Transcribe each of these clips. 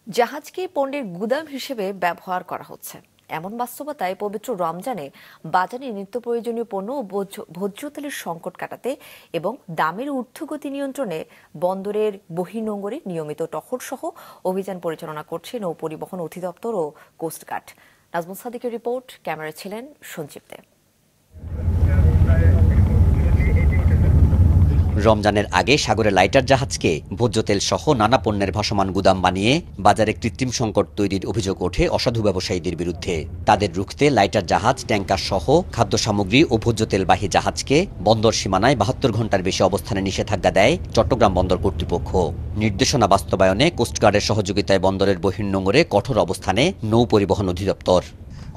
জাহাজকে পণ্যের গুদাম হিসেবে ব্যবহার করা হচ্ছে, এমন বাস্তবতায় পবিত্র রমজানে বাজারে নিত্য প্রয়োজনীয় পণ্য ও ভোজ্য তেলের সংকট কাটাতে এবং দামের ঊর্ধ্বগতি নিয়ন্ত্রণে বন্দরের বহির্নোঙরে নিয়মিত টহল সহ অভিযান পরিচালনা করছে নৌ পরিবহন অধিদপ্তর ও কোস্টগার্ড। নাজমুল সাদিকের রিপোর্ট, ক্যামেরা ছিলেন সঞ্জীব দে। রমজানের আগে সাগরে লাইটার জাহাজকে ভোজ্য তেল সহ নানা পণ্যের ভাসমান গুদাম বানিয়ে বাজারে কৃত্রিম সংকট তৈরির অভিযোগ ওঠে অসাধু ব্যবসায়ীদের বিরুদ্ধে। তাদের রুখতে লাইটার জাহাজ, ট্যাঙ্কার সহ খাদ্য সামগ্রী ও ভোজ্য তেলবাহী জাহাজকে বন্দর সীমানায় 72 ঘণ্টার বেশি অবস্থানে নিষেধাজ্ঞা দেয় চট্টগ্রাম বন্দর কর্তৃপক্ষ। নির্দেশনা বাস্তবায়নে কোস্টগার্ডের সহযোগিতায় বন্দরের বহির্নোঙরে কঠোর অবস্থানে নৌ পরিবহন অধিদপ্তর।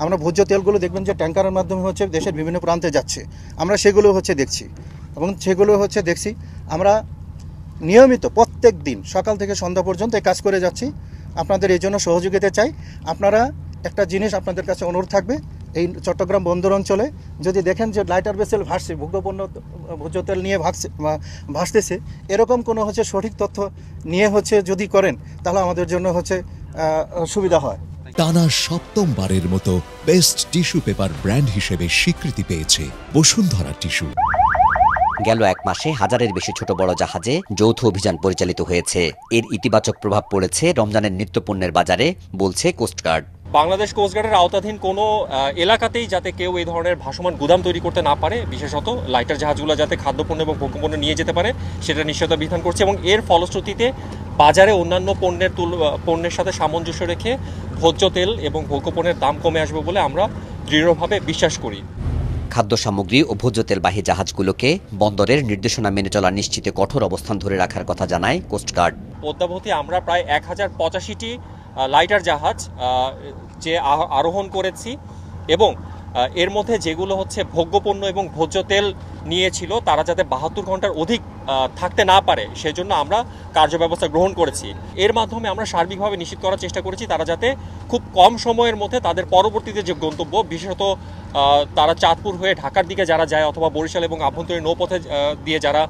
আমরা ভোজ্য তেলগুলো দেখবেন যে ট্যাঙ্কারের মাধ্যমে দেশের বিভিন্ন প্রান্তে যাচ্ছে, আমরা সেগুলো দেখছি এবং সেগুলো দেখছি আমরা নিয়মিত প্রত্যেক দিন সকাল থেকে সন্ধ্যা পর্যন্ত এই কাজ করে যাচ্ছি। আপনাদের এই জন্য সহযোগিতা চাই। আপনারা একটা জিনিস আপনাদের কাছে অনুরোধ থাকবে, এই চট্টগ্রাম বন্দর অঞ্চলে যদি দেখেন যে লাইটার ভেসেল ভাসছে, ভোগ্যপণ্য ভোজ্য তেল নিয়ে ভাসতেছে, এরকম কোনো সঠিক তথ্য নিয়ে যদি করেন তাহলে আমাদের জন্য সুবিধা হয়। টানা সপ্তমবারের মতো বেস্ট টিস্যু পেপার ব্র্যান্ড হিসেবে স্বীকৃতি পেয়েছে বসুন্ধরা টিস্যু। গেল এক মাসে হাজারের বেশি ছোট বড় জাহাজে যৌথ অভিযান পরিচালিত হয়েছে। এর ইতিবাচক প্রভাব পড়েছে রমজানের নিত্যপণ্যের বাজারে, বলছে কোস্টগার্ড। বাংলাদেশ কোস্টগার্ডের আওতাধীন কোনো এলাকাতেই যাতে কেউ এই ধরনের ভাসমান গুদাম তৈরি করতে না পারে, বিশেষত লাইটার জাহাজগুলো যাতে খাদ্যপণ্য এবং ভোগ্যপণ্য নিয়ে যেতে পারে, সেটা নিশ্চয়তা বিধান করছে এবং এর ফলশ্রুতিতে বাজারে অন্যান্য পণ্যের সাথে সামঞ্জস্য রেখে ভোজ্য তেল এবং ভোগ্যপণ্যের দাম কমে আসবে বলে আমরা দৃঢ়ভাবে বিশ্বাস করি। খাদ্য সামগ্রী ও ভোজ্য তেলবাহী জাহাজগুলোকে বন্দরের নির্দেশনা মেনে চলা নিশ্চিতে কঠোর অবস্থান ধরে রাখার কথা জানায় কোস্টগার্ড। পদ্মাবতী আমরা প্রায় 1085টি লাইটার জাহাজ যে আরোহণ করেছি এবং এর মধ্যে যেগুলো ভোগ্যপণ্য এবং ভোজ্য তেল নিয়েছিল তারা যাতে 72 ঘন্টার অধিক থাকতে না পারে সেজন্য আমরা কার্যব্যবস্থা গ্রহণ করেছি। এর মাধ্যমে আমরা সার্বিকভাবে নিশ্চিত করার চেষ্টা করেছি তারা যাতে খুব কম সময়ের মধ্যে তাদের পরবর্তীতে যে গন্তব্য, বিশেষত তারা চাঁদপুর হয়ে ঢাকার দিকে যারা যায় অথবা বরিশাল এবং আভ্যন্তরীণ নৌপথে দিয়ে যারা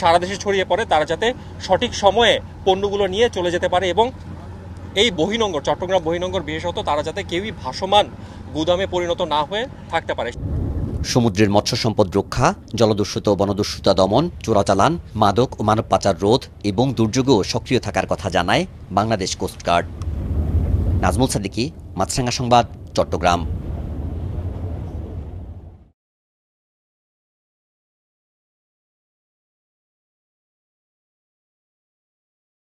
সারা দেশে ছড়িয়ে পড়ে, তারা যাতে সঠিক সময়ে পণ্যগুলো নিয়ে চলে যেতে পারে এবং এই বহির্নোঙর, চট্টগ্রাম বহির্নোঙর বিশেষত তারা যাতে কেউই ভাসমান গুদামে পরিণত না হয়ে থাকতে পারে। সমুদ্রের মৎস্য সম্পদ রক্ষা, জলদস্যুতা ও বনদস্যুতা দমন, চোরাচালান, মাদক ও মানব পাচার রোধ এবং দুর্যোগেও সক্রিয় থাকার কথা জানায় বাংলাদেশ কোস্টগার্ড। নাজমুল সাদিকি, মাছরাঙা সংবাদ, চট্টগ্রাম।